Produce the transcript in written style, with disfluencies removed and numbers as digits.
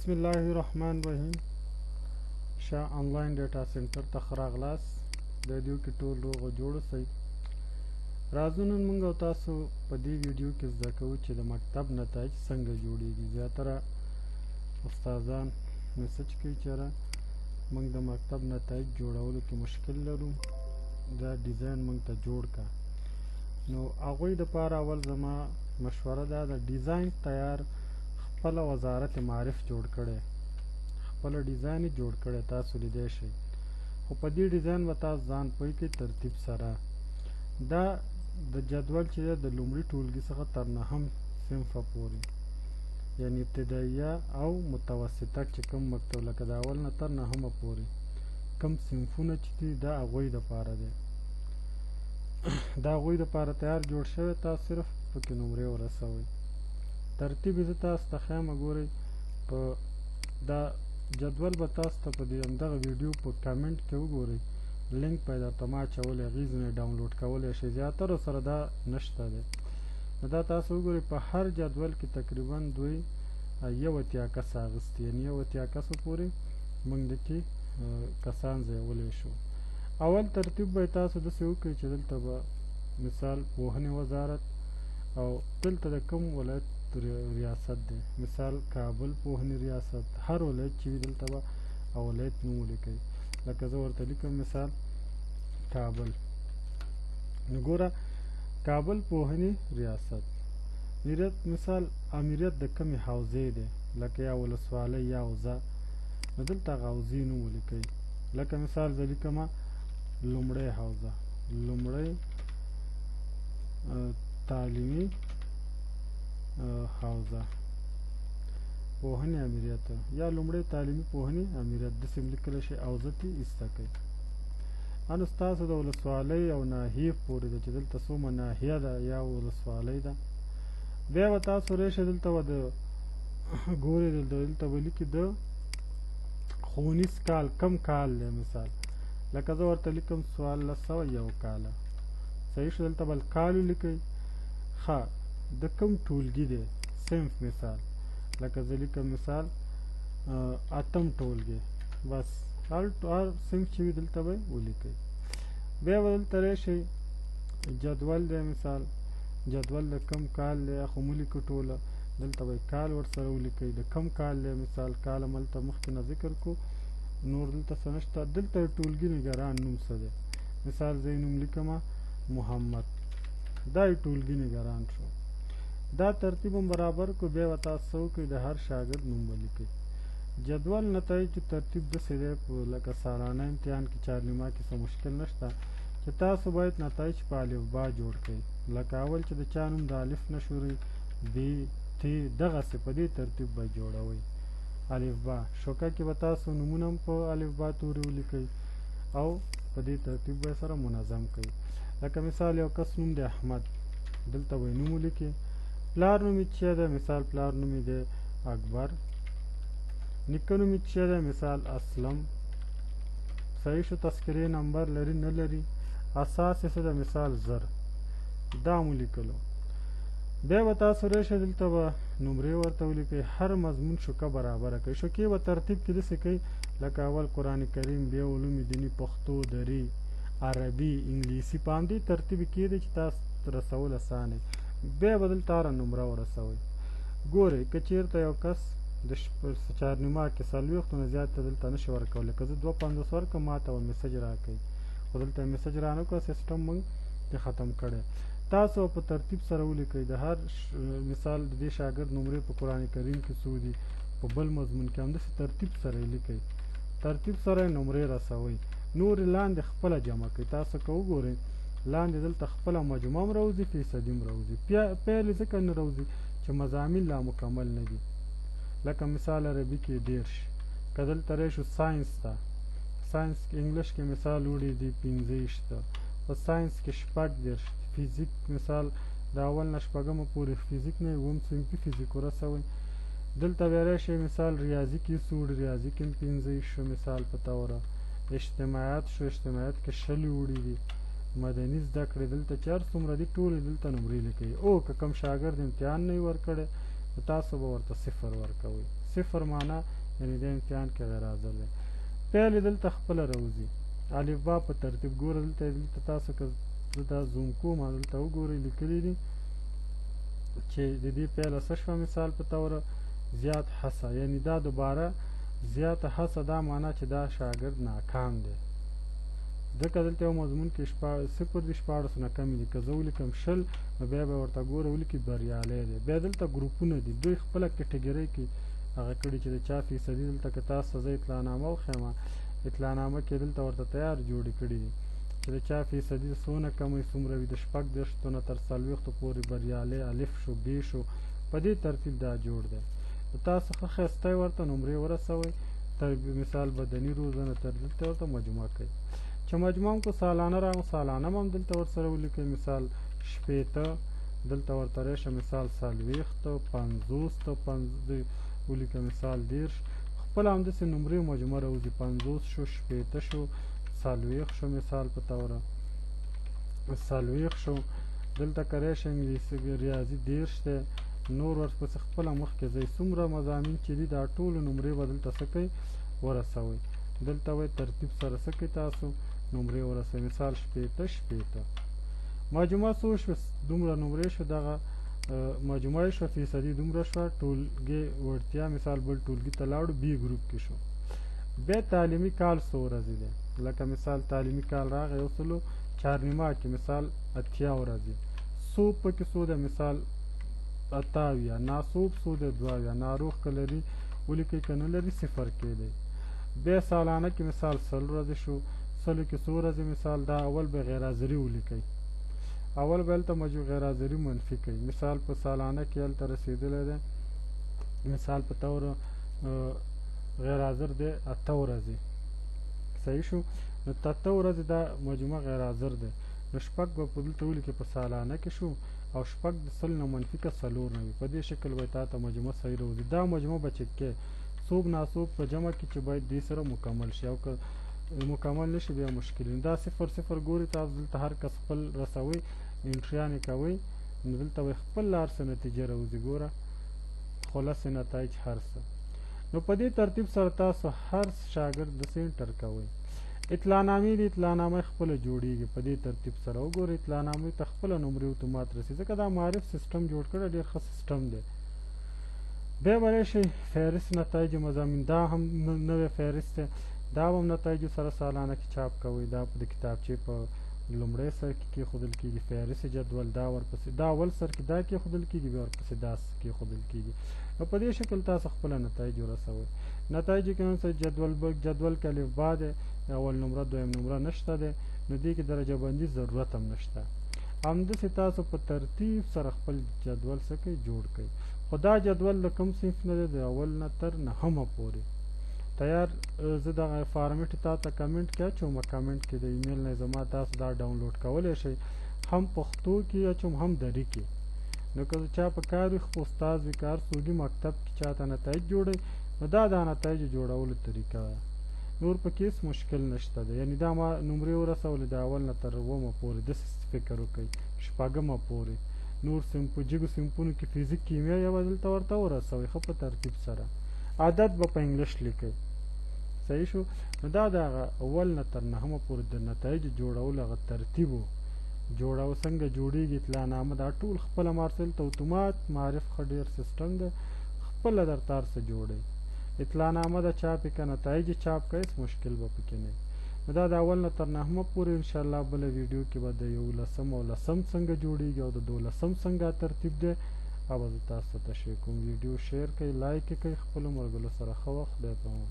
بسم الله الرحمن الرحیم. شاه آنلاین ډیټا سنټر ته ښه راغلاست. د ویډیو کې ټول روغ او جوړ اوسئ. راځو نن موږ او تاسو په دې ویډیو کې زده کوو چې د مکتب نتایج څنګه جوړیږي. زیاتره استادان مسج کوي چې موږ د مکتب نتایج جوړولو کې مشکل لرو، دا ډیزاین موږ ته جوړ کا. نو هغوی دپاره اول زما مشوره دا د ډیزاین تیار خپل وزارت معارف جوړ کړي، خپل ډیزاین جوړ کړي، تاسو لیدای شئ. خو په دې ډیزاین به تاسو ځان پوه کړئ ترتیب سره. دا د جدول چې د لومړي ټولګي څخه تر نهم صنفه پورې، یعنی ابتدائیه او متوسطه چې کوم مکتب لکه د اول نه تر نهمه پورې کوم صنفونه چې دي دا هغوی دپاره دی. دا هغوی دپاره تیار جوړ شوی، تاسو صرف پکې نمرې ورسوئ. ترتیب یې زه تاسو ته ښیم، ګورئ په دا جدول به تاسو ته په دې همدغه ویډیو په کمنټ کې وګورئ، لینک به یې درته ما اچولی، هغې ځینې ډاونلوډ کولی شئ. زیاترو سره دا نشته دی. نو دا تاسو وګورئ په هر جدول کې تقریبا دوی 81 کسه اخیستي، یعنې 81 کسو پورې موږ دکې کسان ځایولی شو. اول ترتیب به یې تاسو داسې وکړئ چې دلته به مثال پوهنې وزارت او دلته د کوم ولایت ریاست دی، مثال کابل پوهنې ریاست، هر ولایت چې وي دلته به ولایت نوم ولیکئ. لکه زه ورته لیکم مثال کابل. نو ګوره کابل پوهنې ریاست، مثال امریت د کمې حوزې دی، لکه یا ولسوالۍ یا حوزه، نو دلته هغه حوزې نوم ولیکئ. لکه مثال زه لیکمه لومړی حوزه، لومړی تعلیمي حوزه پوهنې امریت، یا لومړی تعلیمي پوهنې امریت، داسې هم لیکلی شئ. حوزه ترې ایسته کړئ. نو ستاسو د ولسوالۍ او ناحیې پورې ده چې دلته څومره ناحیه ده یا ولسوالۍ ده. بیا به تاسو راشئ دلته به د ګورئ دلته به لیکي د ښوونیز کال کم کال دی. مثال لکه زه ورته لیکم 1401 کاله، صحیح شو. دلته بل کال ولیکئ. ښه د کوم ټولګي دی صنف، مثال لکه زه لیکم مثال اتم ټولګي، بس هر صنف چې وي دلته به ولیکئ. بیا به دلته راشئ جدول دی، مثال جدول د کم کال دی خو مو لیکو ټوله، دلته به کال ورسره ولیکئ. د کم کال دی مثال کال هملته مخکې نه ذکر کو، نور دلته څه نشته. دلته ټولګي نګران نوم څه دی، مثال زه یې نوم لیکمه محمد، دا یې ټولګي نګران شو. دا ترتیب هم برابر کو. بیا به تاسو وکړئ د هر شاګرد نوم ولیکئ. جدول نتایجو ترتیب داسې دی لکه سالانه امتحان کې چارنیمه کې څه مشکل نشته چې تاسو باید نتایج په الف با جوړ کړئ. لکه اول چې د چا نوم د الف نه شروع بي ت دغسې په دې ترتیب به جوړوئ. الف با شوکه کې به تاسو نومونه هم په الف با تورې ولیکئ او په دې ترتیب به سره منظم کړئ. لکه مثال یو کس نوم دی احمد، دلته به نوم ولیکئ. پلار نوم یې څه دی، مثال پلار نوم یې دی اکبر. نیکه نوم یې څه دی، مثال اسلم. صحیح شو. تذکرې نمبر لري نه لري، اساس یې څه دی، مثال زر. دا مو لیکلو. بیا به تاسو راشئ دلته به نمرې ورته ولیکئ. هر مضمون شوکه برابره کړئ. شوکې به ترتیب کې داسې کوئ لکه اول قرآن کریم، بیا علوم دیني، پښتو، دري، عربي، انګلیسي، په همدې ترتیب کې دی چې تاسو رسول اسانه. بیا به دلته هره نمره ورسوئ. ګورئ که چېرته یو کس د چارنیمه کې 40 نه زیات دلته نشي ورکولی، که زه 250 ورکړم ما ته به میسج راکوي، خو دلته میسج رانه کړه، سیسټم موږ یې ختم کړی. تاسو په ترتیب سره ولیکئ د هر مثال د دې شاګرد نمرې په قرآن کریم کې څو دي، په بل مضمون کې همداسې ترتیب سره یې لیکئ. ترتیب سره یې نمرې رسوئ. نورې لاندې خپله جمع کړئ. تاسو که وګورئ لاندې دلته خپله مجموعه هم راوځي، فیصدي هم راوځي. پیل یې ځکه نه راوځي چې مضامین لا مکمل نه دي. لکه مثال عربي کې 13، که دلته راشو ساینس ته، ساینس کې انګلیش کې مثال وړي دي 15، په ساینس کې 14، فیزیک مثال د اول نه شپږمه پورې فیزیک نه اووم صنفي فیزیک ورسوئ. دلته بیا راشئ مثال ریاضي کې څو وړي، ریاضي کې هم 15 شو مثال په توره. اجتماعات شو، اجتماعات کې 20 وړي دي. مدني زده کړې دلته چې هر څومره دي ټولې دلته نمرې لیکئ. او که کوم شاګرد امتحان نه وي ورکړی تاسو به ورته 0 ورکوئ. 0 معنا یعنی د امتحان کې غیر حاضر دی. پیل یې دلته خپله راوځي الف با په ترتیب ګوره دلته تاسو که زه دا زوم کوم دلته وګورئ لیکلي دي چې د دې پیله څه شوه مثال په توره زیات هڅه، یعنی دا دوباره زیاته هڅه دا معنا چې دا شاګرد ناکام دی. ځکه دلته یو مضمون کې 0 دي 14 نه کم دي، که زه ولیکم 20 نو بیا به ورته ګوره ولیکي بریالی دی. بیا دلته ګروپونه دي، دوی خپله کټګرۍ کې هغه کړي چې د چا فیصدي دلته که تاسو ته زه اطلاعنامه وښیم اطلاعنامه کې دلته ورته تیار جوړې کړي دي چې د چا فیصدي څونه کمی څومره وي، د 40 نه تر 40 پورې بریالی الف شو ب شو، په دې ترتیب دا جوړ دی. تاسو ښه ښایسته ورته نمرې ورسوئ. تر مثال بدني روزنه تر دلته ورته مجموعه کوي چې مجموعه هم کو سالانه راغو سالانه هم دلته ورسره ولیکئ. مثال 80 دلته ورته راشي مثال 40 50 ولیکئ مثال 10 خپله همداسې نمرې مجموعه راوځي 50 شو 80 شو 40 شو مثال په توره 40 شو. دلته که راشي انګلیسي ریاضي 10 دی، نور ورپسې خپله مخکې ځئ څومره مضامین چې دي دا ټولو نمرې به دلته څه کوئ ورسوئ. دلته وایي ترتیب سره څه کوئ تاسو نمرې ورسوئ. مثال 80 مجموعه څو شوه دومره نمرې شو، دغه مجموعه شوه فیصدي دومره شوه. ټولګې وړتیا مثال بل ټولګي ته لاړو بي ګروپ کې شو. بیا تعلیمي کال څو ورځې دی، لکه مثال تعلیمي کال راغی 104 نیمه کې مثال 80 ورځې. صوب پکې څو دی مثال 28، ناصوب څو دی 2، ناروغ که لري ولیکئ که نه لري 0 کې دی. بیا سالانه کې مثال 100 ورځې شو، 100 کې څو ورځې مثال دا اول به غیر حاضري ولیکئ، اول به هلته غیر حاضري منفي کوي. مثال په سالانه کې هلته رسېدلی دی مثال په طور غیر حاضر دی 8 ورځې، صحیح شو. نو 8 ورځې دا مجموعه غیر حاضر دی، نو شپږ به په دلته ولیکئ په سالانه کې شو، او شپږ د 100 نه منفي که 4 نه وي، په دې شکل به تا ته مجموعه صحیح راوځي. دا مجموعه به چک کې صوب ناصوب په جمع کې چې باید دې سره مکمل شي، او که مکمل نشي بیا مشکل دا 0 ګوري تاسو دلته هر کس خپل رسوي انټریانې کوئ، نو دلته به خپل لار څه نتیجه راوځي ګوره خلاص نتایج هر څه. نو په دې ترتیب سره تاسو هر شاګرد د سینټر کوئ. اطلاعنامې د اطلاعنامه خپله جوړیږي په دې ترتیب سره. وګورئ اطلاعنامې ته خپله نمرې اتومات رسي، ځکه دا معرف سیستم جوړ کړی ډېر ښه سیستم دی. بیا به راشئ فهرست نتایج مضامین، دا هم نوی فهرست دی، دا به هم نتایجو سره سالانه کې چاپ کوئ. دا د کتابچې په لومړی سر کې کېښودل کېږي فهرست جدول، دا ورپسې دا اول سر کې دا کېښودل کېږي، بیا ورپسې دا کېښودل کېږي. نو په دې شکل تاسو خپله نتایج ورسوئ. نتایجو کې هم جدول کې الف با دی، اول نمره دویم نمره نشته دی، نو دې کې درجه بندي ضرورت هم نشته. همداسې تاسو په ترتیب سره خپل جدول څه کوئ جوړ کوئ. خو دا جدول د کوم صنف نه دی، د اول نه تر 9مه پورې تیار. زه دغه فارمیټ تا ته کمنټ کې اچوم، کمنټ کې د ایمیل نه زما تاسو دا ډاونلوډ کولی شئ، هم پښتو کې اچوم هم دري کې. نو که چا په کار وي استاد وي کار سعودي مکتب کې چاته نتایج جوړوي، نو دا د نتایجو جوړولو طریقه ده، نور پکې هېڅ مشکل نشته دی. یعنې دا ما نمرې ورسولې د اول نه تر 9مه پورې، داسې فکر وکړئ 8مه پورې. نور جګو صنفونو کې فزیک کیمیا یوه دلته ورته ورسوئ ښه په ترتیب سره. عدد به په انګلیش لیکئ، صحیح شو. نو دا د هغه اول نه تر 9مه پورې د نتایجو جوړولو هغه ترتیب و. جوړو څنګه جوړېږي اطلاعنامه، دا ټول خپله مارسل ته اتومات معرف ښه ډېر سیسټم دی، خپله درته هر څه جوړوي. اطلاعنامه د چاپ که نتایج چاپ که هېڅ مشکل به پکې نه وي. نو دا د اول نه تر 9مه پورې انشاءالله بله ویډیو کې به د 11 او 10 څنګه جوړېږي او د 12 څنګه ترتیب دی هغه به زه تاسو ته تشریح کوم. ویډیو شیر کړئ، لایک یې کړئ، خپلو ملګرو سره ښه وخت. خدای پامان.